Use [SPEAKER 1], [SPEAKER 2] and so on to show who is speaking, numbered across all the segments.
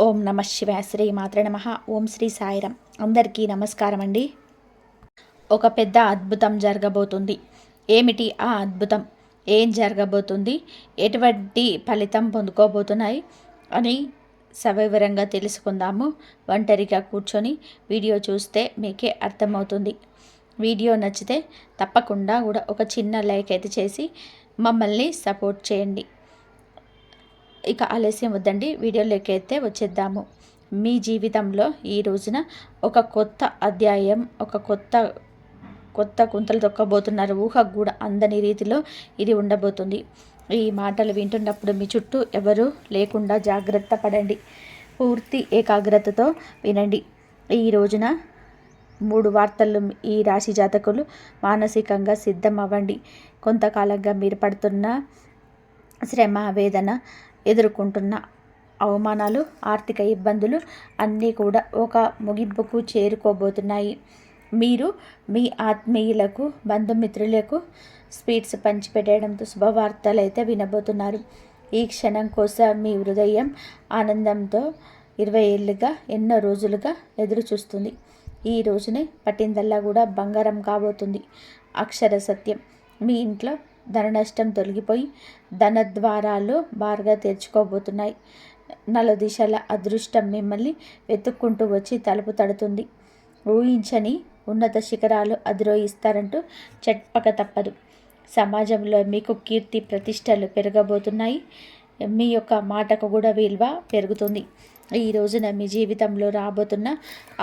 [SPEAKER 1] ఓం నమ శివాయ. శ్రీ మాత్రే నమః. ఓం శ్రీ సాయిరాం. అందరికీ నమస్కారం అండి. ఒక పెద్ద అద్భుతం జరగబోతుంది. ఏమిటి ఆ అద్భుతం? ఏం జరగబోతుంది? ఎటువంటి ఫలితం పొందుకోబోతున్నాయి అని సవివరంగా తెలుసుకుందాము. ఒంటరిగా కూర్చొని వీడియో చూస్తే మీకే అర్థమవుతుంది. వీడియో నచ్చితే తప్పకుండా కూడా ఒక చిన్న లైక్ అయితే చేసి మమ్మల్ని సపోర్ట్ చేయండి. ఇక ఆలస్యం వద్దండి, వీడియోలోకి అయితే వచ్చేద్దాము. మీ జీవితంలో ఈ రోజున ఒక కొత్త అధ్యాయం, ఒక కొత్త కుంతలు తొక్కబోతున్నారు. ఊహకు కూడా అందని రీతిలో ఇది ఉండబోతుంది. ఈ మాటలు వింటున్నప్పుడు మీ చుట్టూ ఎవరు లేకుండా జాగ్రత్త పడండి. పూర్తి ఏకాగ్రతతో వినండి. ఈ రోజున 3 వార్తలు ఈ రాశి జాతకులు మానసికంగా సిద్ధం అవ్వండి. కొంతకాలంగా మీరు పడుతున్న శ్రమ, వేదన, ఎదుర్కొంటున్న అవమానాలు, ఆర్థిక ఇబ్బందులు అన్నీ కూడా ఒక ముగింపుకు చేరుకోబోతున్నాయి. మీరు మీ ఆత్మీయులకు, బంధుమిత్రులకు స్వీట్స్ పంచిపెట్టడంతో శుభవార్తలు అయితే వినబోతున్నారు. ఈ క్షణం కోసం మీ హృదయం ఆనందంతో 20 ఏళ్ళుగా, ఎన్నో రోజులుగా ఎదురు చూస్తుంది. ఈ రోజునే పట్టిందల్లా కూడా బంగారం కాబోతుంది. అక్షర సత్యం. మీ ఇంట్లో ధన నష్టం తొలగిపోయి ధనద్వారాలు బారుగా తెరుచుకోబోతున్నాయి. నలుదిశల అదృష్టం మిమ్మల్ని వెతుక్కుంటూ వచ్చి తలుపు తడుతుంది. ఊహించని ఉన్నత శిఖరాలు అధిరోహిస్తారంటూ చెప్పక తప్పదు. సమాజంలో మీకు కీర్తి ప్రతిష్టలు పెరగబోతున్నాయి. మీ యొక్క మాటకు కూడా విలువ పెరుగుతుంది. ఈ రోజున మీ జీవితంలో రాబోతున్న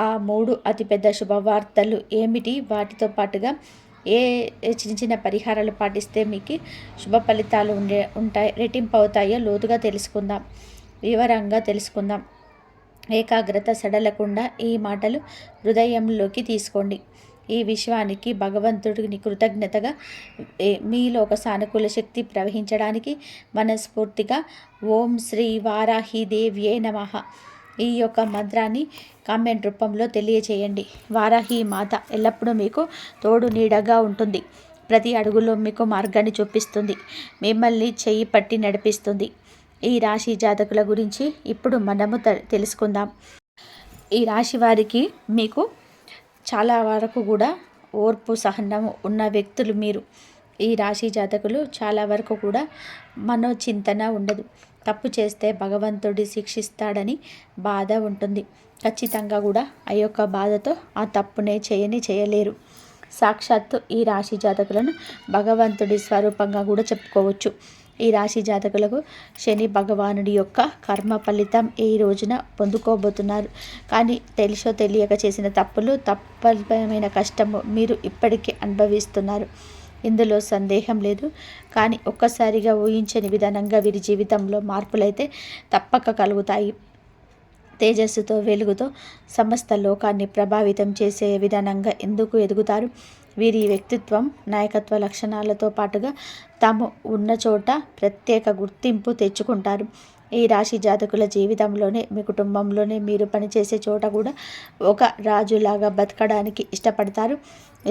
[SPEAKER 1] ఆ 3 అతిపెద్ద శుభవార్తలు ఏమిటి? వాటితో పాటుగా ఏ చిన్న చిన్న పరిహారాలు పాటిస్తే మీకు శుభ ఫలితాలు ఉంటాయి, రెట్టింపు అవుతాయో లోతుగా తెలుసుకుందాం, వివరంగా తెలుసుకుందాం. ఏకాగ్రత సడలకుండా ఈ మాటలు హృదయంలోకి తీసుకోండి. ఈ విశ్వానికి, భగవంతుడిని కృతజ్ఞతగా మీలో ఒక సానుకూల శక్తి ప్రవహించడానికి మనస్ఫూర్తిగా ఓం శ్రీ వారాహిదేవ్యే నమః ఈ యొక్క మంత్రాన్ని కామెంట్ రూపంలో తెలియచేయండి. వారాహి మాత ఎల్లప్పుడూ మీకు తోడు నీడగా ఉంటుంది. ప్రతి అడుగులో మీకు మార్గాన్ని చూపిస్తుంది. మిమ్మల్ని చెయ్యి పట్టి నడిపిస్తుంది. ఈ రాశి జాతకుల గురించి ఇప్పుడు మనము తెలుసుకుందాం. ఈ రాశి వారికి మీకు చాలా వరకు కూడా ఓర్పు, సహనము ఉన్న వ్యక్తులు మీరు. ఈ రాశి జాతకులు చాలా వరకు కూడా మనోచింతన ఉండదు. తప్పు చేస్తే భగవంతుడి శిక్షిస్తాడని బాధ ఉంటుంది. ఖచ్చితంగా కూడా ఆ యొక్క బాధతో ఆ తప్పునే చేయలేరు. సాక్షాత్తు ఈ రాశి జాతకులను భగవంతుడి స్వరూపంగా కూడా చెప్పుకోవచ్చు. ఈ రాశి జాతకులకు శని భగవానుడి యొక్క కర్మ ఫలితం ఈ రోజున పొందుకోబోతున్నారు. కానీ తెలుసో తెలియక చేసిన తప్పులు, తప్పమైన కష్టము మీరు ఇప్పటికీ అనుభవిస్తున్నారు. ఇందులో సందేహం లేదు. కానీ ఒక్కసారిగా ఊహించని విధానంగా వీరి జీవితంలో మార్పులైతే తప్పక కలుగుతాయి. తేజస్సుతో, వెలుగుతో సమస్త లోకాన్ని ప్రభావితం చేసే విధానంగా ఎందుకు ఎదుగుతారు. వీరి వ్యక్తిత్వం, నాయకత్వ లక్షణాలతో పాటుగా తాము ఉన్న చోట ప్రత్యేక గుర్తింపు తెచ్చుకుంటారు. ఈ రాశి జాతకుల జీవితంలోనే, మీ కుటుంబంలోనే, మీరు పనిచేసే చోట కూడా ఒక రాజులాగా బతకడానికి ఇష్టపడతారు.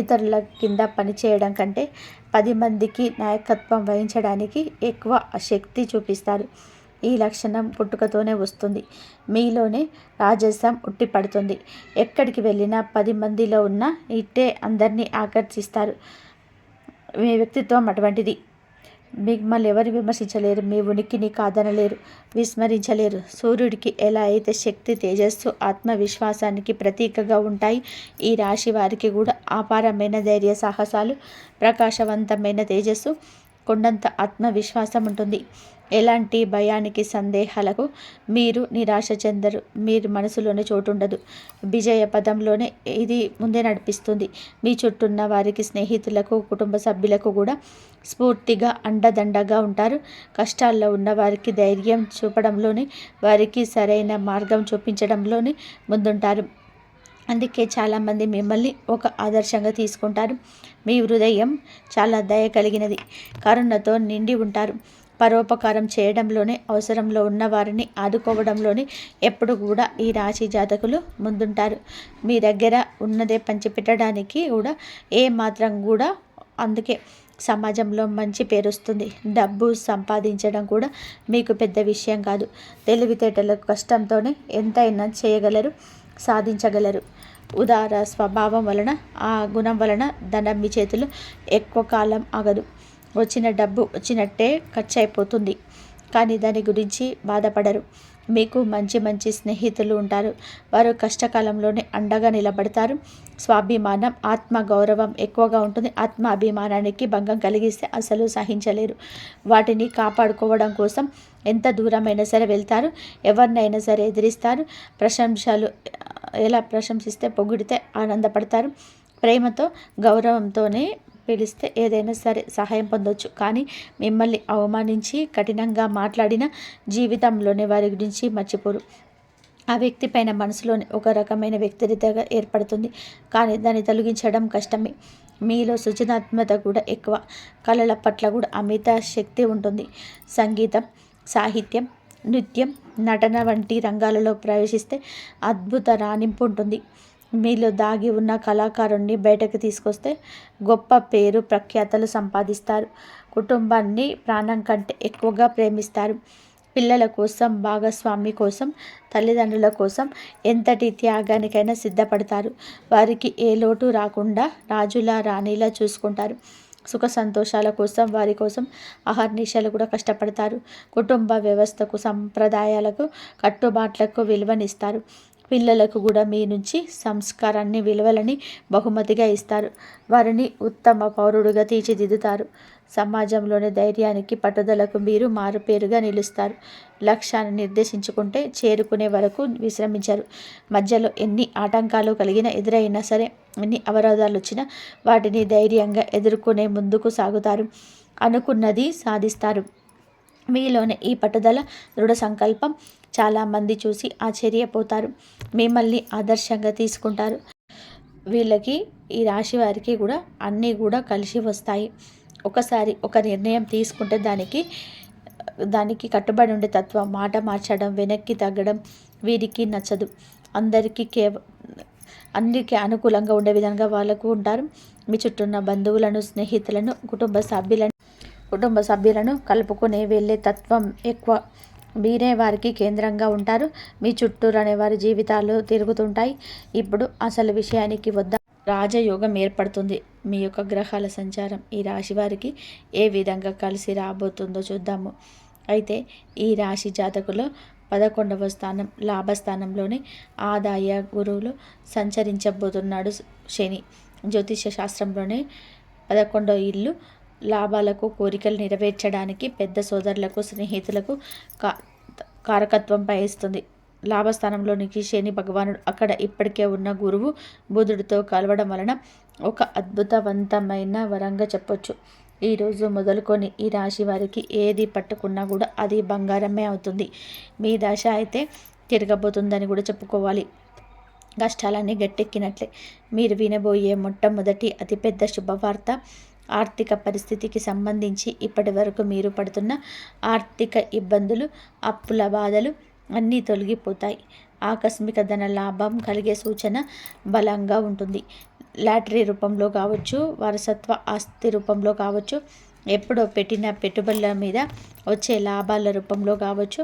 [SPEAKER 1] ఇతరుల కింద పనిచేయడం కంటే 10 మందికి నాయకత్వం వహించడానికి ఎక్కువ శక్తి చూపిస్తారు. ఈ లక్షణం పుట్టుకతోనే వస్తుంది. మీలోనే రాజసం ఉట్టిపడుతుంది. ఎక్కడికి వెళ్ళినా 10 మందిలో ఉన్న ఇట్టే అందరినీ ఆకర్షిస్తారు. మీ వ్యక్తిత్వం అటువంటిది. మిమ్మల్ని ఎవరు విమర్శించలేరు. మీ ఉనికిని కాదనలేరు, విస్మరించలేరు. సూర్యుడికి ఎలా అయితే శక్తి, తేజస్సు, ఆత్మవిశ్వాసానికి ప్రతీకగా ఉంటాయి, ఈ రాశి వారికి కూడా అపారమైన ధైర్య సాహసాలు, ప్రకాశవంతమైన తేజస్సు, కొండంత ఆత్మవిశ్వాసం ఉంటుంది. ఎలాంటి భయానికి, సందేహాలకు మీరు నిరాశ చెందరు. మీరు మనసులోనే చోటుండదు. విజయ పదంలోనే ఇది ముందే నడిపిస్తుంది. మీ చుట్టూన్న వారికి, స్నేహితులకు, కుటుంబ సభ్యులకు కూడా స్ఫూర్తిగా అండదండగా ఉంటారు. కష్టాల్లో ఉన్న వారికి ధైర్యం చూపడంలోనే, వారికి సరైన మార్గం చూపించడంలోనే ముందుంటారు. అందుకే చాలామంది మిమ్మల్ని ఒక ఆదర్శంగా తీసుకుంటారు. మీ హృదయం చాలా దయ కలిగినది, కరుణతో నిండి ఉంటారు. పరోపకారం చేయడంలోనే, అవసరంలో ఉన్న వారిని ఆదుకోవడంలోనే ఎప్పుడు కూడా ఈ రాశి జాతకులు ముందుంటారు. మీ దగ్గర ఉన్నదే పంచిపెట్టడానికి కూడా ఏ మాత్రం కూడా అందుకే సమాజంలో మంచి పేరు వస్తుంది. డబ్బు సంపాదించడం కూడా మీకు పెద్ద విషయం కాదు. తెలివితేటలకు కష్టంతోనే ఎంతైనా చేయగలరు, సాధించగలరు. ఉదార స్వభావం వలన, ఆ గుణం వలన ధనం మీ చేతులు ఎక్కువ కాలం ఆగదు. వచ్చిన డబ్బు వచ్చినట్టే ఖర్చు అయిపోతుంది, కానీ దాని గురించి బాధపడరు. మీకు మంచి మంచి స్నేహితులు ఉంటారు. వారు కష్టకాలంలోనే అండగా నిలబడతారు. స్వాభిమానం, ఆత్మ గౌరవం ఎక్కువగా ఉంటుంది. ఆత్మ అభిమానానికి భంగం కలిగిస్తే అసలు సహించలేరు. వాటిని కాపాడుకోవడం కోసం ఎంత దూరమైనా సరే వెళ్తారు. ఎవరినైనా సరే ఎదిరిస్తారు. ప్రశంసలు ఎలా ప్రశంసిస్తే, పొగిడితే ఆనందపడతారు. ప్రేమతో, గౌరవంతోనే పిలిస్తే ఏదైనా సరే సహాయం పొందొచ్చు. కానీ మిమ్మల్ని అవమానించి కఠినంగా మాట్లాడిన జీవితంలోనే వారి గురించి మర్చిపోరు. ఆ వ్యక్తి పైన మనసులోని ఒక రకమైన వ్యక్తిగతగా ఏర్పడుతుంది, కానీ దాన్ని తొలగించడం కష్టమే. మీలో సృజనాత్మకత కూడా ఎక్కువ. కళల పట్ల కూడా అమిత శక్తి ఉంటుంది. సంగీతం, సాహిత్యం, నృత్యం, నటన వంటి రంగాలలో ప్రవేశిస్తే అద్భుత రాణింపు ఉంటుంది. మీలో దాగి ఉన్న కళాకారుణ్ణి బయటకు తీసుకొస్తే గొప్ప పేరు ప్రఖ్యాతలు సంపాదిస్తారు. కుటుంబాన్ని ప్రాణం కంటే ఎక్కువగా ప్రేమిస్తారు. పిల్లల కోసం, భాగస్వామి కోసం, తల్లిదండ్రుల కోసం ఎంతటి త్యాగానికైనా సిద్ధపడతారు. వారికి ఏ లోటు రాకుండా రాజులా, రాణిలా చూసుకుంటారు. సుఖ సంతోషాల కోసం, వారి కోసం అహర్నిశలు కూడా కష్టపడతారు. కుటుంబ వ్యవస్థకు, సంప్రదాయాలకు, కట్టుబాట్లకు విలువనిస్తారు. పిల్లలకు కూడా మీ నుంచి సంస్కారాన్ని, విలువలని బహుమతిగా ఇస్తారు. వారిని ఉత్తమ పౌరుడుగా తీర్చిదిద్దుతారు. సమాజంలోని ధైర్యానికి, పట్టుదలకు మీరు మారుపేరుగా నిలుస్తారు. లక్ష్యాన్ని నిర్దేశించుకుంటే చేరుకునే వరకు విశ్రమించరు. మధ్యలో ఎన్ని ఆటంకాలు కలిగినా, ఎదురైనా సరే, ఎన్ని అవరోధాలు వచ్చినా వాటిని ధైర్యంగా ఎదుర్కొనే ముందుకు సాగుతారు. అనుకున్నది సాధిస్తారు. మీలోని ఈ పట్టుదల, దృఢ సంకల్పం చాలామంది చూసి ఆశ్చర్యపోతారు. మిమ్మల్ని ఆదర్శంగా తీసుకుంటారు. వీళ్ళకి, ఈ రాశి వారికి కూడా అన్నీ కూడా కలిసి వస్తాయి. ఒకసారి ఒక నిర్ణయం తీసుకుంటే దానికి కట్టుబడి ఉండే తత్వం, మాట మార్చడం, వెనక్కి తగ్గడం వీరికి నచ్చదు. అందరికీ అనుకూలంగా ఉండే విధంగా వాళ్ళకు ఉంటారు. మీ చుట్టూ ఉన్న బంధువులను, స్నేహితులను, కుటుంబ సభ్యులను కలుపుకొని వెళ్ళే తత్వం ఎక్కువ. మీరే వారికి కేంద్రంగా ఉంటారు. మీ చుట్టూరు అనే వారి జీవితాలు తిరుగుతుంటాయి. ఇప్పుడు అసలు విషయానికి వద్దాం. రాజయోగం ఏర్పడుతుంది. మీ యొక్క గ్రహాల సంచారం ఈ రాశి వారికి ఏ విధంగా కలిసి రాబోతుందో చూద్దాము. అయితే ఈ రాశి జాతకులో 11వ స్థానం, లాభస్థానంలోనే ఆదాయ గురువులు సంచరించబోతున్నాడు శని. జ్యోతిష శాస్త్రంలోనే 11వ ఇల్లు లాభాలకు, కోరికలు నెరవేర్చడానికి, పెద్ద సోదరులకు, స్నేహితులకు కారకత్వం వహిస్తుంది. లాభస్థానంలోనికి శని భగవానుడు అక్కడ ఇప్పటికే ఉన్న గురువు బుధుడితో కలవడం వలన ఒక అద్భుతవంతమైన వరంగా చెప్పొచ్చు. ఈరోజు మొదలుకొని ఈ రాశి వారికి ఏది పట్టుకున్నా కూడా అది బంగారమే అవుతుంది. మీ దశ అయితే తిరగబోతుందని కూడా చెప్పుకోవాలి. కష్టాలన్నీ గట్టెక్కినట్లే. మీరు వినబోయే మొట్టమొదటి అతిపెద్ద శుభవార్త, ఆర్థిక పరిస్థితికి సంబంధించి ఇప్పటి వరకు మీరు పడుతున్న ఆర్థిక ఇబ్బందులు, అప్పుల బాధలు అన్నీ తొలగిపోతాయి. ఆకస్మిక ధన లాభం కలిగే సూచన బలంగా ఉంటుంది. లాటరీ రూపంలో కావచ్చు, వారసత్వ ఆస్తి రూపంలో కావచ్చు, ఎప్పుడో పెట్టిన పెట్టుబడుల మీద వచ్చే లాభాల రూపంలో కావచ్చు,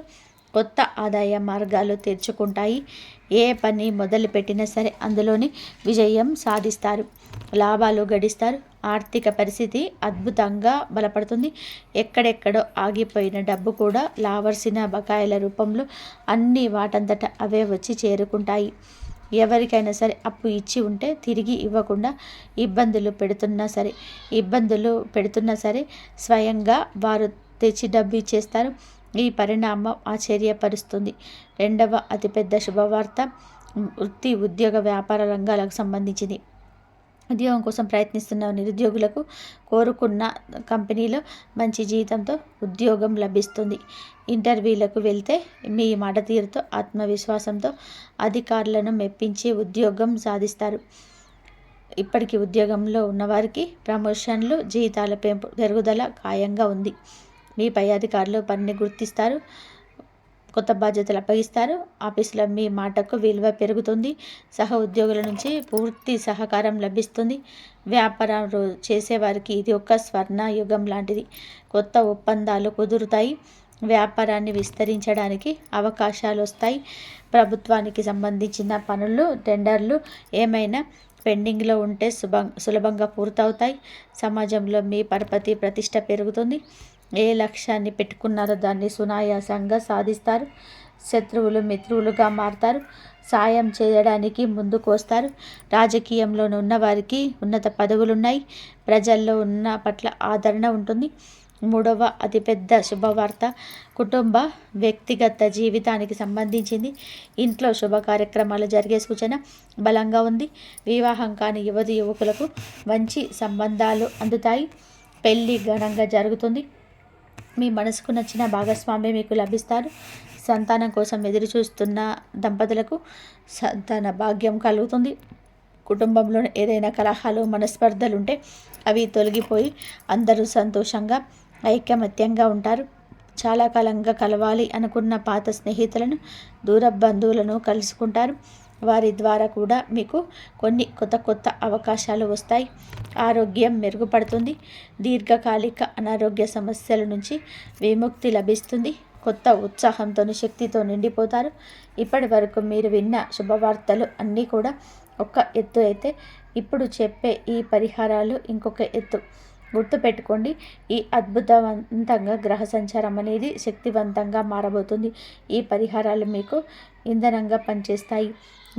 [SPEAKER 1] కొత్త ఆదాయ మార్గాలు తెరుచుకుంటాయి. ఏ పని మొదలుపెట్టినా సరే అందులోని విజయం సాధిస్తారు, లాభాలు గడిస్తారు. ఆర్థిక పరిస్థితి అద్భుతంగా బలపడుతుంది. ఎక్కడెక్కడో ఆగిపోయిన డబ్బు కూడా రావాల్సిన బకాయిల రూపంలో అన్నీ వాటంతట అవే వచ్చి చేరుకుంటాయి. ఎవరికైనా సరే అప్పు ఇచ్చి ఉంటే తిరిగి ఇవ్వకుండా ఇబ్బందులు పెడుతున్నా సరే స్వయంగా వారు తెచ్చి డబ్బు ఇచ్చేస్తారు. ఈ పరిణామం ఆశ్చర్యపరుస్తుంది. రెండవ అతిపెద్ద శుభవార్త వృత్తి, ఉద్యోగ, వ్యాపార రంగాలకు సంబంధించింది. ఉద్యోగం కోసం ప్రయత్నిస్తున్న నిరుద్యోగులకు కోరుకున్న కంపెనీలో మంచి జీతంతో ఉద్యోగం లభిస్తుంది. ఇంటర్వ్యూలకు వెళ్తే మీ మాట తీరుతో, ఆత్మవిశ్వాసంతో అధికారులను మెప్పించి ఉద్యోగం సాధిస్తారు. ఇప్పటికీ ఉద్యోగంలో ఉన్నవారికి ప్రమోషన్లు, జీతాల పెరుగుదల ఖాయంగా ఉంది. మీ పై అధికారులు పనిని గుర్తిస్తారు. కొత్త బాధ్యతలు అప్పగిస్తారు. ఆఫీసులో మీ మాటకు విలువ పెరుగుతుంది. సహ ఉద్యోగుల నుంచి పూర్తి సహకారం లభిస్తుంది. వ్యాపారం చేసేవారికి ఇది ఒక స్వర్ణ యుగం లాంటిది. కొత్త ఒప్పందాలు కుదురుతాయి. వ్యాపారాన్ని విస్తరించడానికి అవకాశాలు వస్తాయి. ప్రభుత్వానికి సంబంధించిన పనులు, టెండర్లు ఏమైనా పెండింగ్లో ఉంటే సులభంగా పూర్తవుతాయి. సమాజంలో మీ పరపతి ప్రతిష్ట పెరుగుతుంది. ఏ లక్ష్యాన్ని పెట్టుకున్నారో దాన్ని సునాయాసంగా సాధిస్తారు. శత్రువులు మిత్రులుగా మారతారు. సాయం చేయడానికి ముందుకు వస్తారు. రాజకీయంలో ఉన్న వారికి ఉన్నత పదవులున్నాయి. ప్రజల్లో ఉన్న పట్ల ఆదరణ ఉంటుంది. మూడవ అతిపెద్ద శుభవార్త కుటుంబ వ్యక్తిగత జీవితానికి సంబంధించింది. ఇంట్లో శుభ కార్యక్రమాలు జరిగే సూచన బలంగా ఉంది. వివాహం కాని యువకులకు మంచి సంబంధాలు అందుతాయి. పెళ్ళి ఘనంగా జరుగుతుంది. మీ మనసుకు నచ్చిన భాగస్వామి మీకు లభిస్తారు. సంతానం కోసం ఎదురు చూస్తున్న దంపతులకు సంతాన భాగ్యం కలుగుతుంది. కుటుంబంలో ఏదైనా కలహాలు, మనస్పర్ధలు ఉంటే అవి తొలగిపోయి అందరూ సంతోషంగా, ఐకమత్యంగా ఉంటారు. చాలా కాలంగా కలవాలి అనుకున్న పాత స్నేహితులను, దూర బంధువులను కలుసుకుంటారు. వారి ద్వారా కూడా మీకు కొన్ని కొత్త అవకాశాలు వస్తాయి. ఆరోగ్యం మెరుగుపడుతుంది. దీర్ఘకాలిక అనారోగ్య సమస్యల నుంచి విముక్తి లభిస్తుంది. కొత్త ఉత్సాహంతో, శక్తితో నిండిపోతారు. ఇప్పటి వరకు మీరు విన్న శుభవార్తలు అన్నీ కూడా ఒక ఎత్తు అయితే, ఇప్పుడు చెప్పే ఈ పరిహారాలు ఇంకొక ఎత్తు. గుర్తుపెట్టుకోండి, ఈ అద్భుతవంతంగా గ్రహ సంచారం అనేది శక్తివంతంగా మారబోతుంది. ఈ పరిహారాలు మీకు ఇంధనంగా పనిచేస్తాయి.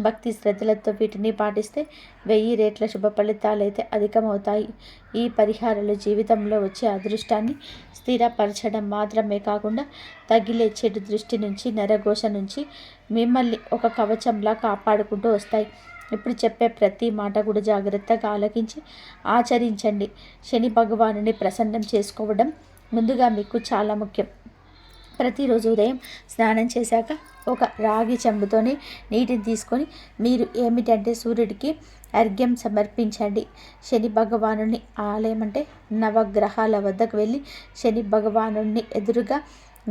[SPEAKER 1] భక్తి శ్రద్ధలతో వీటిని పాటిస్తే 1000 రెట్ల శుభ ఫలితాలు అయితే అధికమవుతాయి. ఈ పరిహారాలు జీవితంలో వచ్చే అదృష్టాన్ని స్థిరపరచడం మాత్రమే కాకుండా తగిలే చెడు దృష్టి నుంచి, నరఘోష నుంచి మిమ్మల్ని ఒక కవచంలా కాపాడుకుంటూ వస్తాయి. ఇప్పుడు చెప్పే ప్రతి మాట కూడా జాగ్రత్తగా ఆలకించి ఆచరించండి. శని భగవానుని ప్రసన్నం చేసుకోవడం ముందుగా మీకు చాలా ముఖ్యం. ప్రతిరోజు ఉదయం స్నానం చేశాక ఒక రాగి చెంబుతోని నీటిని తీసుకొని మీరు ఏమిటంటే సూర్యుడికి అర్ఘ్యం సమర్పించండి. శని భగవానుని ఆలయం అంటే నవగ్రహాల వద్దకు వెళ్ళి శని భగవానుని ఎదురుగా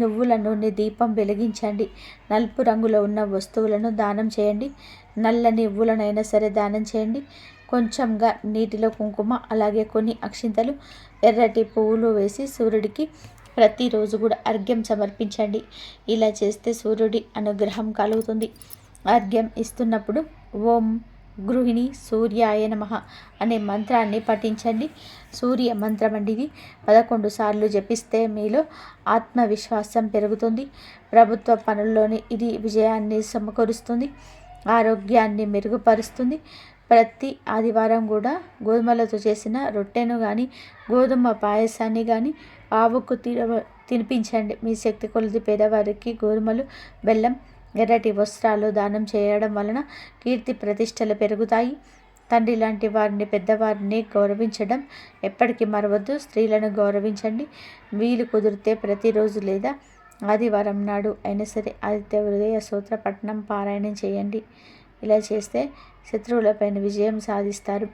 [SPEAKER 1] నువ్వుల నూనె దీపం వెలిగించండి. నలుపు రంగులో ఉన్న వస్తువులను దానం చేయండి. నల్లని నువ్వులనైనా సరే దానం చేయండి. కొంచెంగా నీటిలో కుంకుమ, అలాగే కొన్ని అక్షింతలు, ఎర్రటి పువ్వులు వేసి సూర్యుడికి ప్రతిరోజు కూడా అర్ఘ్యం సమర్పించండి. ఇలా చేస్తే సూర్యుడి అనుగ్రహం కలుగుతుంది. అర్ఘ్యం ఇస్తున్నప్పుడు ఓం గృహిణి సూర్యాయ నమః అనే మంత్రాన్ని పఠించండి. సూర్య మంత్రం అండి ఇది. 11 సార్లు జపిస్తే మీలో ఆత్మవిశ్వాసం పెరుగుతుంది. ప్రభుత్వ పనుల్లోని ఇది విజయాన్ని సమకూరుస్తుంది. ఆరోగ్యాన్ని మెరుగుపరుస్తుంది. ప్రతి ఆదివారం కూడా గోధుమలతో చేసిన రొట్టెను కానీ, గోధుమ పాయసాన్ని కానీ ఆవుకు తినిపించండి. మీ శక్తి కొలది పేదవారికి గోధుమలు, బెల్లం, ఎర్రటి వస్త్రాలు దానం చేయడం వలన కీర్తి ప్రతిష్టలు పెరుగుతాయి. తండ్రి లాంటి వారిని, పెద్దవారిని గౌరవించడం ఎప్పటికీ మరవద్దు. స్త్రీలను గౌరవించండి. వీలు కుదిరితే ప్రతిరోజు లేదా ఆదివారం నాడు అయినా సరే ఆదిత్య హృదయ సూత్ర పఠనం పారాయణం చేయండి. ఇలా చేస్తే శత్రువులపైన విజయం సాధిస్తారు.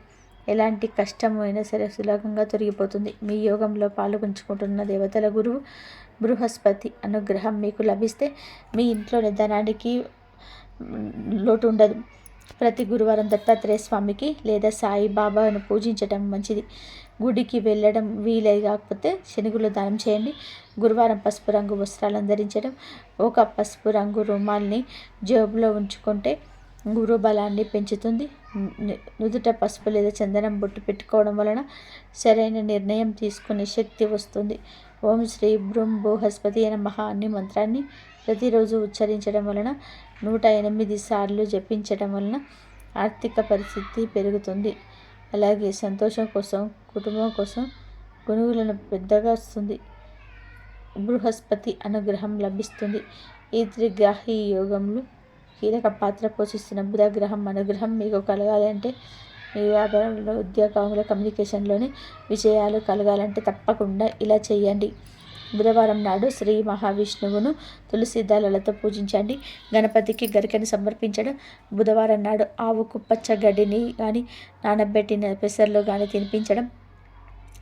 [SPEAKER 1] ఎలాంటి కష్టము అయినా సరే సులభంగా తొలగిపోతుంది. మీ యోగంలో పాల్గొంచుకుంటున్న దేవతల గురువు బృహస్పతి అనుగ్రహం మీకు లభిస్తే మీ ఇంట్లో ధనానికి లోటు ఉండదు. ప్రతి గురువారం దత్తాత్రేయ స్వామికి లేదా సాయిబాబాను పూజించడం మంచిది. గుడికి వెళ్ళడం వీలై కాకపోతే శనిగులు దానం చేయండి. గురువారం పసుపు రంగు వస్త్రాలను ధరించడం, ఒక పసుపు రంగు రుమాల్ని జేబులో ఉంచుకుంటే గురు బలాన్ని పెంచుతుంది. నుదుట పసుపు లేదా చందనం బొట్టు పెట్టుకోవడం వలన సరైన నిర్ణయం తీసుకునే శక్తి వస్తుంది. ఓం శ్రీ బృం బృహస్పతి నమః అనే మంత్రాన్ని ప్రతిరోజు ఉచ్చరించడం వలన 108 సార్లు జపించడం వలన ఆర్థిక పరిస్థితి పెరుగుతుంది. అలాగే సంతోషం కోసం, కుటుంబం కోసం గునుగులను పెద్దగా వస్తుంది. బృహస్పతి అనుగ్రహం లభిస్తుంది. ఈ త్రిగ్రాహి యోగంలో కీలక పాత్ర పోషిస్తున్న బుధగ్రహం అనుగ్రహం మీకు కలగాలి అంటే, మీ వ్యాపారంలో, ఉద్యోగంలో, కమ్యూనికేషన్లోని విజయాలు కలగాలంటే తప్పకుండా ఇలా చేయండి. బుధవారం నాడు శ్రీ మహావిష్ణువును తులసి దళాలతో పూజించండి. గణపతికి గరికని సమర్పించడం. బుధవారం నాడు ఆవుకు పచ్చగడ్డిని కానీ, నానబెట్టిన పెసర్లు కానీ తినిపించడం.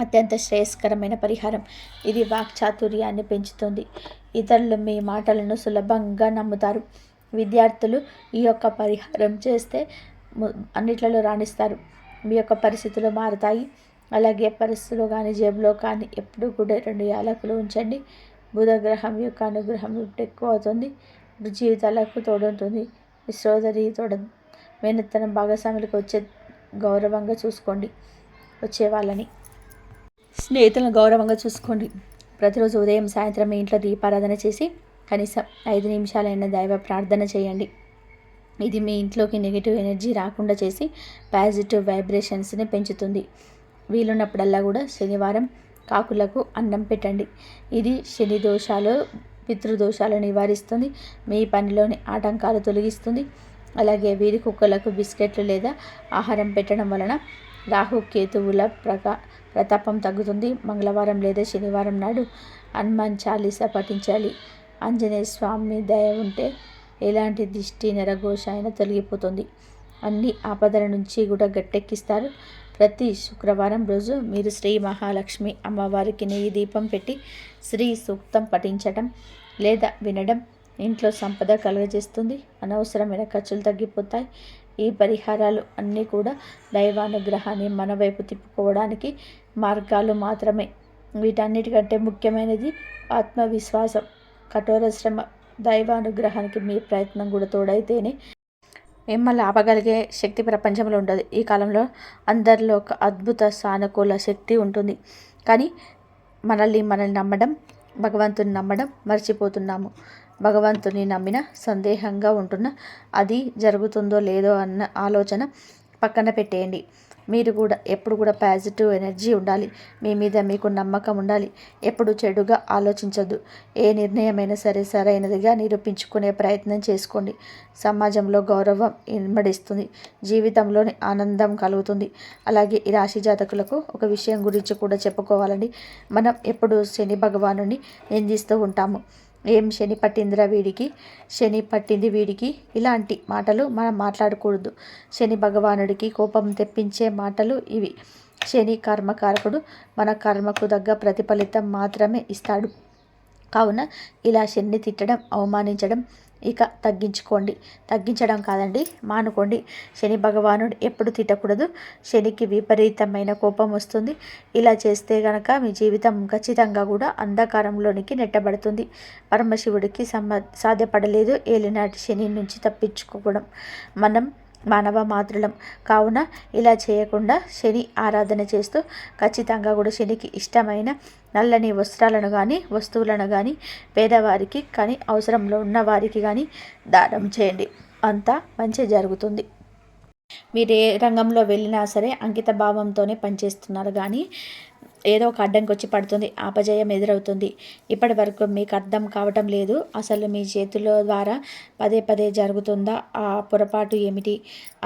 [SPEAKER 1] అత్యంత శ్రేయస్కరమైన పరిహారం. ఇది వాక్చాతుర్యాన్ని పెంచుతుంది. ఇతరులు మీ మాటలను సులభంగా నమ్ముతారు. విద్యార్థులు ఈ యొక్క పరిహారం చేస్తే అన్నిట్లలో రాణిస్తారు. మీ యొక్క పరిస్థితులు మారుతాయి. అలాగే పరిస్థితులు కానీ జేబులో కానీ ఎప్పుడూ కూడా 2 యాలకులు ఉంచండి. బుధగ్రహం యొక్క అనుగ్రహం ఇప్పుడు ఎక్కువ అవుతుంది. జీవితాలకు తోడుంటుంది. మీ సోదరి మేనత్తనం భాగస్వాములకు వచ్చే గౌరవంగా చూసుకోండి. వచ్చే వాళ్ళని స్నేహితులను గౌరవంగా చూసుకోండి. ప్రతిరోజు ఉదయం సాయంత్రం మీ ఇంట్లో దీపారాధన చేసి కనీసం 5 నిమిషాలైన దైవ ప్రార్థన చేయండి. ఇది మీ ఇంట్లోకి నెగిటివ్ ఎనర్జీ రాకుండా చేసి పాజిటివ్ వైబ్రేషన్స్ని పెంచుతుంది. వీలున్నప్పుడల్లా కూడా శనివారం కాకులకు అన్నం పెట్టండి. ఇది శని దోషాలు పితృదోషాలు నివారిస్తుంది. మీ పనిలోని ఆటంకాలు తొలగిస్తుంది. అలాగే వీధి కుక్కలకు బిస్కెట్లు లేదా ఆహారం పెట్టడం వలన రాహు కేతువుల ప్రతాపం తగ్గుతుంది. మంగళవారం లేదా శనివారం నాడు హనుమాన్ చాలీసా పఠించాలి. ఆంజనేయ స్వామి దయ ఉంటే ఎలాంటి దిష్టి నరఘోష అయినా తొలగిపోతుంది. అన్ని ఆపదల నుంచి కూడా గట్టెక్కిస్తారు. ప్రతి శుక్రవారం రోజు మీరు శ్రీ మహాలక్ష్మి అమ్మవారికి నెయ్యి దీపం పెట్టి శ్రీ సూక్తం పఠించడం లేదా వినడం ఇంట్లో సంపద కలుగజేస్తుంది. అనవసరమైన ఖర్చులు తగ్గిపోతాయి. ఈ పరిహారాలు అన్నీ కూడా దైవానుగ్రహాన్ని మన వైపు తిప్పుకోవడానికి మార్గాలు మాత్రమే. వీటన్నిటికంటే ముఖ్యమైనది ఆత్మవిశ్వాసం, కఠోర శ్రమ. దైవానుగ్రహానికి మీ ప్రయత్నం కూడా తోడైతేనే మిమ్మల్ని ఆపగలిగే శక్తి ప్రపంచంలో ఉండదు. ఈ కాలంలో అందరిలో ఒక అద్భుత సానుకూల శక్తి ఉంటుంది. కానీ మనల్ని నమ్మడం, భగవంతుని నమ్మడం మర్చిపోతున్నాము. భగవంతుని నమ్మిన సందేహంగా ఉంటున్న అది జరుగుతుందో లేదో అన్న ఆలోచన పక్కన పెట్టేయండి. మీరు కూడా ఎప్పుడు కూడా పాజిటివ్ ఎనర్జీ ఉండాలి. మీ మీద మీకు నమ్మకం ఉండాలి. ఎప్పుడు చెడుగా ఆలోచించొద్దు. ఏ నిర్ణయమైనా సరే సరైనదిగా నిరూపించుకునే ప్రయత్నం చేసుకోండి. సమాజంలో గౌరవం ఇన్మడిస్తుంది. జీవితంలోని ఆనందం కలుగుతుంది. అలాగే ఈ రాశి జాతకులకు ఒక విషయం గురించి కూడా చెప్పుకోవాలండి. మనం ఎప్పుడు శని భగవానుని నిందిస్తూ ఉంటాము. ఏం శని పట్టిందిరా వీడికి, శని పట్టింది వీడికి, ఇలాంటి మాటలు మనం మాట్లాడకూడదు. శని భగవానుడికి కోపం తెప్పించే మాటలు ఇవి. శని కర్మకారకుడు. మన కర్మకు తగ్గ ప్రతిఫలితం మాత్రమే ఇస్తాడు. కావున ఇలా శని తిట్టడం, అవమానించడం ఇక తగ్గించుకోండి. తగ్గించడం కాదండి, మానుకోండి. శని భగవానుడు ఎప్పుడు తిట్టకూడదు. శనికి విపరీతమైన కోపం వస్తుంది. ఇలా చేస్తే గనక మీ జీవితం ఖచ్చితంగా కూడా అంధకారంలోనికి నెట్టబడుతుంది. పరమశివుడికి సాధ్యపడలేదు ఏలినాటి శని నుంచి తప్పించుకోవడం. మనం మానవ మాతృలం కావున ఇలా చేయకుండా శని ఆరాధన చేస్తూ ఖచ్చితంగా కూడా శనికి ఇష్టమైన నల్లని వస్త్రాలను కానీ వస్తువులను కానీ పేదవారికి కానీ అవసరంలో ఉన్న వారికి కానీ దానం చేయండి. అంతా మంచి జరుగుతుంది. మీరు ఏ రంగంలో వెళ్ళినా సరే అంకిత భావంతోనే పనిచేస్తున్నారు. కానీ ఏదో ఒక అడ్డంకి వచ్చి పడుతుంది, అపజయం ఎదురవుతుంది. ఇప్పటి వరకు మీకు అర్థం కావటం లేదు. అసలు మీ చేతుల ద్వారా పదే జరుగుతుందా ఆ పొరపాటు ఏమిటి?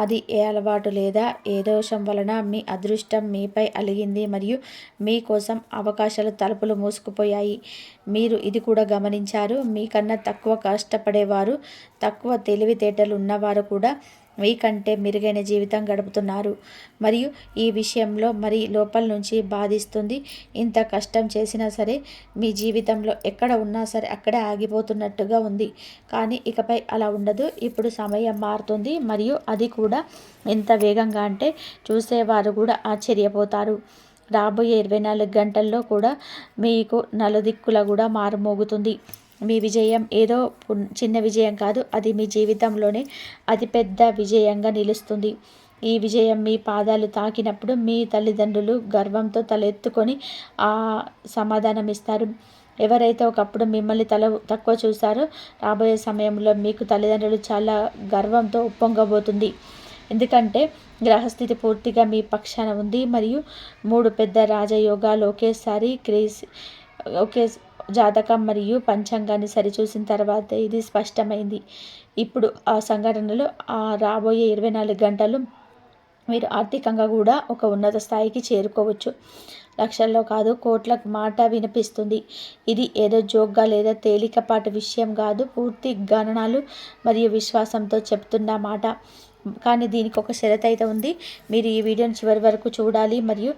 [SPEAKER 1] అది ఏ అలవాటు లేదా ఏ దోషం వలన మీ అదృష్టం మీపై అలిగింది మరియు మీకోసం అవకాశాలు తలుపులు మూసుకుపోయాయి. మీరు ఇది కూడా గమనించారు. మీకన్నా తక్కువ కష్టపడేవారు, తక్కువ తెలివితేటలు ఉన్నవారు కూడా మీకంటే మెరుగైన జీవితం గడుపుతున్నారు. మరియు ఈ విషయంలో మరి లోపల నుంచి బాధిస్తుంది. ఇంత కష్టం చేసినా సరే మీ జీవితంలో ఎక్కడ ఉన్నా సరే అక్కడే ఆగిపోతున్నట్టుగా ఉంది. కానీ ఇకపై అలా ఉండదు. ఇప్పుడు సమయం మారుతుంది. మరియు అది కూడా ఎంత వేగంగా అంటే చూసేవారు కూడా ఆశ్చర్యపోతారు. రాబోయే 24 గంటల్లో కూడా మీకు నలుదిక్కుల కూడా మారుమోగుతుంది. మీ విజయం ఏదో చిన్న విజయం కాదు. అది మీ జీవితంలోనే అతిపెద్ద విజయంగా నిలుస్తుంది. ఈ విజయం మీ పాదాలు తాకినప్పుడు మీ తల్లిదండ్రులు గర్వంతో తలెత్తుకొని సమాధానం ఇస్తారు. ఎవరైతే ఒకప్పుడు మిమ్మల్ని తక్కువ చూశారో రాబోయే సమయంలో మీకు తల్లిదండ్రులు చాలా గర్వంతో ఉప్పొంగబోతుంది. ఎందుకంటే గ్రహస్థితి పూర్తిగా మీ పక్షాన ఉంది. మరియు 3 పెద్ద రాజయోగాలు ఒకేసారి ఒకే జాతకం మరియు పంచాంగాన్ని సరిచూసిన తర్వాత ఇది స్పష్టమైంది. ఇప్పుడు ఆ సంఘటనలు రాబోయే 24 గంటలు మీరు ఆర్థికంగా కూడా ఒక ఉన్నత స్థాయికి చేరుకోవచ్చు. లక్షల్లో కాదు, కోట్ల మాట వినిపిస్తుంది. ఇది ఏదో జోక్గా లేదా తేలికపాటి విషయం కాదు. పూర్తి గణనాలు మరియు విశ్వాసంతో చెప్తున్న మాట. కానీ దీనికి ఒక షరతు అయితే ఉంది. మీరు ఈ వీడియోని చివరి వరకు చూడాలి మరియు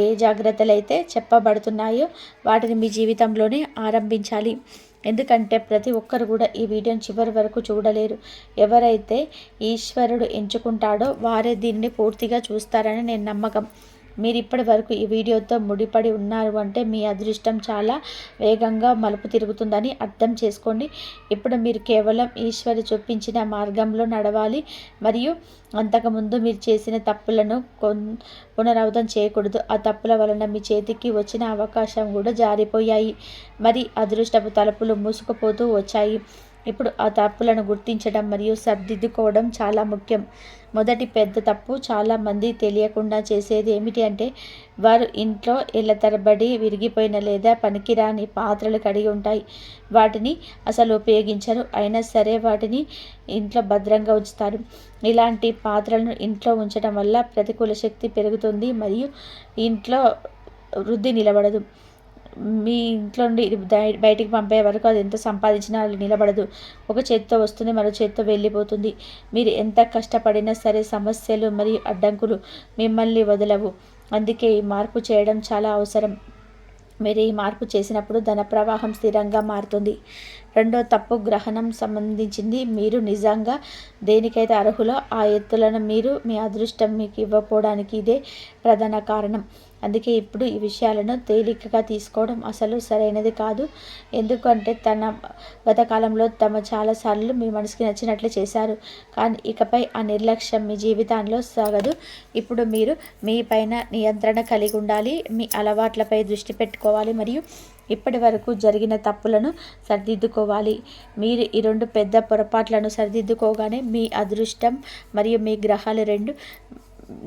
[SPEAKER 1] ఏ జాగ్రత్తలు అయితే చెప్పబడుతున్నాయో వాటిని మీ జీవితంలోనే ఆరంభించాలి. ఎందుకంటే ప్రతి ఒక్కరు కూడా ఈ వీడియోని చివరి వరకు చూడలేరు. ఎవరైతే ఈశ్వరుడు ఎంచుకుంటాడో వారే దీన్ని పూర్తిగా చూస్తారని నేను నమ్మకం. మీరు ఇప్పటి వరకు ఈ వీడియోతో ముడిపడి ఉన్నారు అంటే మీ అదృష్టం చాలా వేగంగా మలుపు తిరుగుతుందని అర్థం చేసుకోండి. ఇప్పుడు మీరు కేవలం ఈశ్వరు చూపించిన మార్గంలో నడవాలి మరియు అంతకుముందు మీరు చేసిన తప్పులను పునరావృతం చేయకూడదు. ఆ తప్పుల వలన మీ చేతికి వచ్చిన అవకాశం కూడా జారిపోయాయి. మరి అదృష్టపు తలుపులు మూసుకుపోతూ వచ్చాయి. ఇప్పుడు ఆ తప్పులను గుర్తించడం మరియు సరిదిద్దుకోవడం చాలా ముఖ్యం. మొదటి పెద్ద తప్పు చాలామంది తెలియకుండా చేసేది ఏమిటి అంటే వారు ఇంట్లో ఏళ్ళ తరబడి విరిగిపోయిన లేదా పనికిరాని పాత్రలు కడిగి ఉంటాయి. వాటిని అసలు ఉపయోగించరు, అయినా సరే వాటిని ఇంట్లో భద్రంగా ఉంచుతారు. ఇలాంటి పాత్రలను ఇంట్లో ఉంచడం వల్ల ప్రతికూల శక్తి పెరుగుతుంది మరియు ఇంట్లో వృద్ధి నిలబడదు. మీ ఇంట్లో నుండి బయటికి పంపే వరకు అది ఎంత సంపాదించినా అది నిలబడదు. ఒక చేత్తో వస్తుంది, మరో చేత్తో వెళ్ళిపోతుంది. మీరు ఎంత కష్టపడినా సరే సమస్యలు మరియు అడ్డంకులు మిమ్మల్ని వదలవు. అందుకే ఈ మార్పు చేయడం చాలా అవసరం. మీరు ఈ మార్పు చేసినప్పుడు ధన ప్రవాహం స్థిరంగా మారుతుంది. రెండో తప్పు గ్రహణం సంబంధించింది. మీరు నిజంగా దేనికైతే అర్హులో ఆ ఎత్తులను మీరు మీ అదృష్టం మీకు ఇవ్వకపోవడానికి ఇదే ప్రధాన కారణం. అందుకే ఇప్పుడు ఈ విషయాలను తేలికగా తీసుకోవడం అసలు సరైనది కాదు. ఎందుకంటే గత కాలంలో చాలాసార్లు మీ మనసుకి నచ్చినట్లు చేశారు, కానీ ఇకపై ఆ నిర్లక్ష్యం మీ జీవితంలో సాగదు. ఇప్పుడు మీరు మీ పైన నియంత్రణ కలిగి ఉండాలి, మీ అలవాట్లపై దృష్టి పెట్టుకోవాలి మరియు ఇప్పటి వరకు జరిగిన తప్పులను సరిదిద్దుకోవాలి. మీరు ఈ రెండు పెద్ద పొరపాట్లను సరిదిద్దుకోగానే మీ అదృష్టం మరియు మీ గ్రహాలు రెండు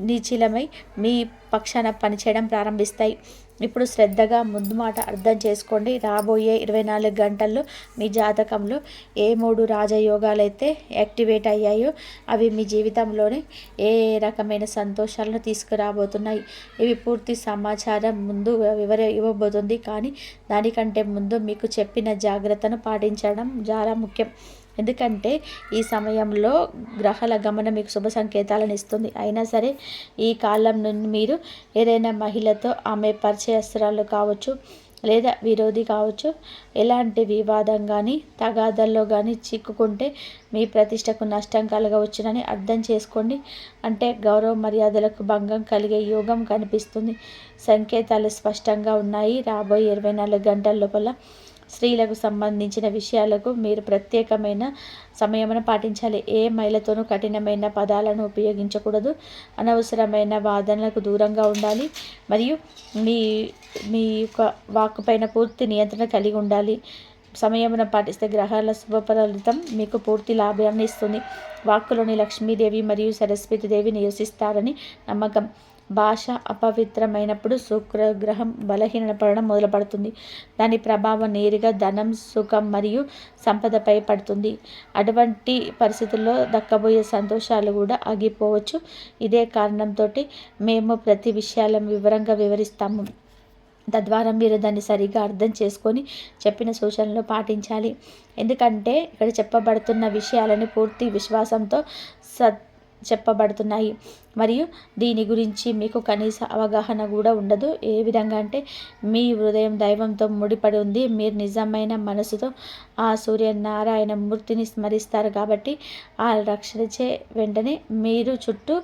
[SPEAKER 1] నిశ్చలమై మీ పక్షాన పనిచేయడం ప్రారంభిస్తాయి. ఇప్పుడు శ్రద్ధగా ముందు మాట అర్థం చేసుకోండి. రాబోయే 24 గంటల్లో మీ జాతకంలో ఏ 3 రాజయోగాలు అయితే యాక్టివేట్ అయ్యాయో అవి మీ జీవితంలోనే ఏ రకమైన సంతోషాలను తీసుకురాబోతున్నాయి. ఇవి పూర్తి సమాచారం ముందు ఇవ్వబోతుంది, కానీ దానికంటే ముందు మీకు చెప్పిన జాగ్రత్తను పాటించడం చాలా ముఖ్యం. ఎందుకంటే ఈ సమయంలో గ్రహాల గమనం మీకు శుభ సంకేతాలను ఇస్తుంది. అయినా సరే ఈ కాలం నుండి మీరు ఏదైనా మహిళతో ఆమె పరిచయస్తురాలు కావచ్చు లేదా విరోధి కావచ్చు ఎలాంటి వివాదం కానీ తగాదల్లో కానీ చిక్కుకుంటే మీ ప్రతిష్టకు నష్టం కలగవచ్చునని అర్థం చేసుకోండి. అంటే గౌరవ మర్యాదలకు భంగం కలిగే యోగం కనిపిస్తుంది. సంకేతాలు స్పష్టంగా ఉన్నాయి. రాబోయే 24 గంటల లోపల స్త్రీలకు సంబంధించిన విషయాలకు మీరు ప్రత్యేకమైన సంయమనం పాటించాలి. ఏ మహిళతోనూ కఠినమైన పదాలను ఉపయోగించకూడదు. అనవసరమైన వాదనలకు దూరంగా ఉండాలి మరియు మీ మీ యొక్క వాక్కు పైన పూర్తి నియంత్రణ కలిగి ఉండాలి. సంయమనం పాటిస్తే గ్రహాల శుభ ఫలితం మీకు పూర్తి లాభాన్ని ఇస్తుంది. వాక్కులోని లక్ష్మీదేవి మరియు సరస్వతీదేవి నివసిస్తారని నమ్మకం. భాష అపవిత్రమైనప్పుడు శుక్రగ్రహం బలహీనపడడం మొదలుపడుతుంది. దాని ప్రభావం నేరుగా ధనం, సుఖం మరియు సంపదపై పడుతుంది. అటువంటి పరిస్థితుల్లో దక్కబోయే సంతోషాలు కూడా ఆగిపోవచ్చు. ఇదే కారణంతో మేము ప్రతి విషయాలను వివరంగా వివరిస్తాము. తద్వారా మీరు దాన్ని సరిగా అర్థం చేసుకొని చెప్పిన సూచనలు పాటించాలి. ఎందుకంటే ఇక్కడ చెప్పబడుతున్న విషయాలని పూర్తి విశ్వాసంతో చెప్పబడుతున్నాయి మరియు దీని గురించి మీకు కనీస అవగాహన కూడా ఉండదు. ఏ విధంగా అంటే మీ హృదయం దైవంతో ముడిపడి ఉంది. మీరు నిజమైన మనసుతో ఆ సూర్యనారాయణ మూర్తిని స్మరిస్తారు కాబట్టి ఆ రక్షణచే వెంటనే మీరు చుట్టూ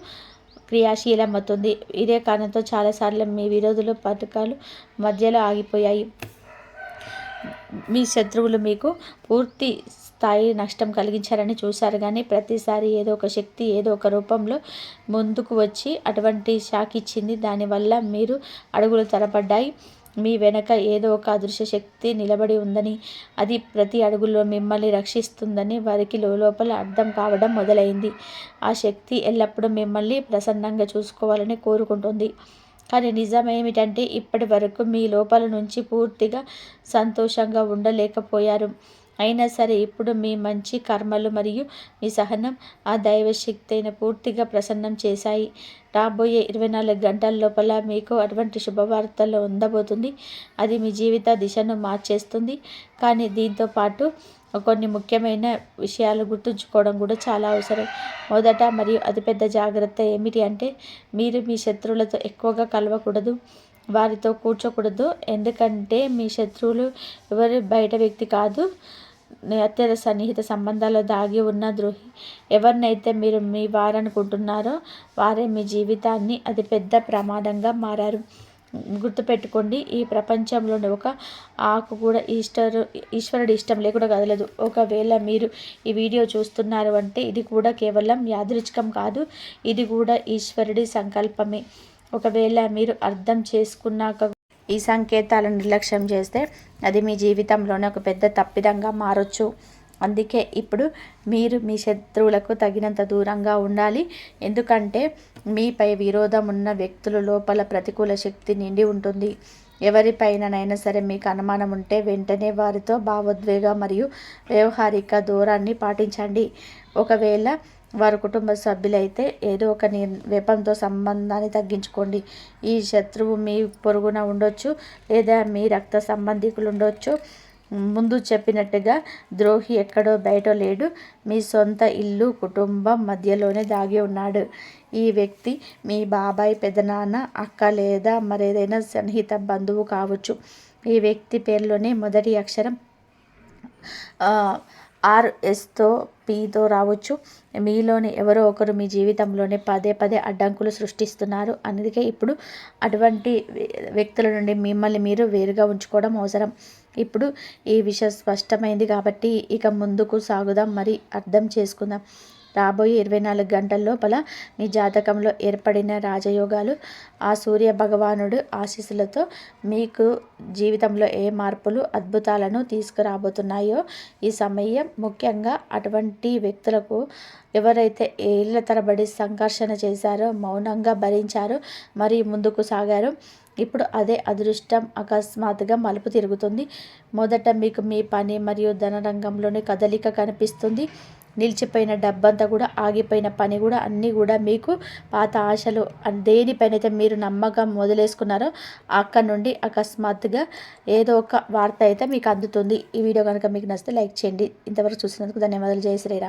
[SPEAKER 1] క్రియాశీలమవుతుంది. ఇదే కారణంతో చాలాసార్లు మీ విరోధులు పథకాలు మధ్యలో ఆగిపోయాయి. మీ శత్రువులు మీకు పూర్తి స్థాయి నష్టం కలిగించారని చూశారు, కానీ ప్రతిసారి ఏదో ఒక శక్తి ఏదో ఒక రూపంలో ముందుకు వచ్చి అటువంటి షాక్ ఇచ్చింది. దానివల్ల మీరు అడుగులు తరబడ్డాయి. మీ వెనక ఏదో ఒక అదృశ్య శక్తి నిలబడి ఉందని, అది ప్రతి అడుగులో మిమ్మల్ని రక్షిస్తుందని వారికి లోపల అర్థం కావడం మొదలైంది. ఆ శక్తి ఎల్లప్పుడూ మిమ్మల్ని ప్రసన్నంగా చూసుకోవాలని కోరుకుంటుంది. కానీ నిజమేమిటంటే ఇప్పటి వరకు మీ లోపల నుంచి పూర్తిగా సంతోషంగా ఉండలేకపోయారు. అయినా సరే ఇప్పుడు మీ మంచి కర్మలు మరియు మీ సహనం ఆ దైవశక్తి అయిన పూర్తిగా ప్రసన్నం చేశాయి. రాబోయే 24 గంటల లోపల మీకు అటువంటి శుభవార్తలు ఉండబోతుంది. అది మీ జీవిత దిశను మార్చేస్తుంది. కానీ దీంతో పాటు కొన్ని ముఖ్యమైన విషయాలు గుర్తుంచుకోవడం కూడా చాలా అవసరం. మొదట మరియు అతిపెద్ద జాగ్రత్త ఏమిటి అంటే మీరు మీ శత్రువులతో ఎక్కువగా కలవకూడదు, వారితో కూర్చోకూడదు. ఎందుకంటే మీ శత్రువులు ఎవరు బయట వ్యక్తి కాదు, అత్యంత సన్నిహిత సంబంధాల్లో దాగి ఉన్న ద్రోహి. ఎవరినైతే మీరు మీ వారనుకుంటున్నారో వారే మీ జీవితాన్ని అతిపెద్ద ప్రమాదంగా మారారు. గుర్తుపెట్టుకోండి, ఈ ప్రపంచంలోని ఒక ఆకు కూడా ఈశ్వరుడి ఇష్టం లేకుండా కదలదు. ఒకవేళ మీరు ఈ వీడియో చూస్తున్నారు అంటే ఇది కూడా కేవలం యాదృచ్ఛికం కాదు, ఇది కూడా ఈశ్వరుడి సంకల్పమే. ఒకవేళ మీరు అర్థం చేసుకున్నాక ఈ సంకేతాలను నిర్లక్ష్యం చేస్తే అది మీ జీవితంలోనే ఒక పెద్ద తప్పిదంగా మారొచ్చు. అందుకే ఇప్పుడు మీరు మీ శత్రువులకు తగినంత దూరంగా ఉండాలి. ఎందుకంటే మీపై విరోధం ఉన్న వ్యక్తుల లోపల ప్రతికూల శక్తి నిండి ఉంటుంది. ఎవరిపైననైనా సరే మీకు అనుమానం ఉంటే వెంటనే వారితో భావోద్వేగ మరియు వ్యవహారిక దూరాన్ని పాటించండి. ఒకవేళ వారు కుటుంబ సభ్యులైతే ఏదో ఒక వెపంతో సంబంధాన్ని తగ్గించుకోండి. ఈ శత్రువు మీ పొరుగున ఉండొచ్చు లేదా మీ రక్త సంబంధికులు ఉండొచ్చు. ముందు చెప్పినట్టుగా ద్రోహి ఎక్కడో బయట లేడు, మీ సొంత ఇల్లు కుటుంబం మధ్యలోనే దాగి ఉన్నాడు. ఈ వ్యక్తి మీ బాబాయ్, పెదనాన్న, అక్క లేదా మరేదైనా సన్నిహిత బంధువు కావచ్చు. ఈ వ్యక్తి పేరులోనే మొదటి అక్షరం ఆర్ఎస్తో పీతో రావచ్చు. మీలోని ఎవరో ఒకరు మీ జీవితంలోనే పదే పదే అడ్డంకులు సృష్టిస్తున్నారు. అందుకే ఇప్పుడు అటువంటి వ్యక్తుల నుండి మిమ్మల్ని మీరు వేరుగా ఉంచుకోవడం అవసరం. ఇప్పుడు ఈ విషయం స్పష్టమైంది కాబట్టి ఇక ముందుకు సాగుదాం, మరి అర్థం చేసుకుందాం. రాబోయే 24 గంటల లోపల మీ జాతకంలో ఏర్పడిన రాజయోగాలు, ఆ సూర్య భగవానుడు ఆశీస్సులతో మీకు జీవితంలో ఏ మార్పులు, అద్భుతాలను తీసుకురాబోతున్నాయో ఈ సమయం ముఖ్యంగా అటువంటి వ్యక్తులకు ఎవరైతే ఏళ్ల తరబడి సంఘర్షణ చేశారో, మౌనంగా భరించారో, మరి ముందుకు సాగారో, ఇప్పుడు అదే అదృష్టం అకస్మాత్తుగా మలుపు తిరుగుతుంది. మొదట మీకు మీ పని మరియు ధన రంగంలోనే కదలిక కనిపిస్తుంది. నిలిచిపోయిన డబ్బంతా కూడా, ఆగిపోయిన పని కూడా, అన్నీ కూడా మీకు పాత ఆశలు దేనిపైనైతే మీరు నమ్మకం వదిలేసుకున్నారో అక్కడ నుండి అకస్మాత్తుగా ఏదో ఒక వార్త అయితే మీకు అందుతుంది. ఈ వీడియో కనుక మీకు నచ్చితే లైక్ చేయండి. ఇంతవరకు చూసినందుకు ధన్యవాదాలు. జై శ్రీరామ్.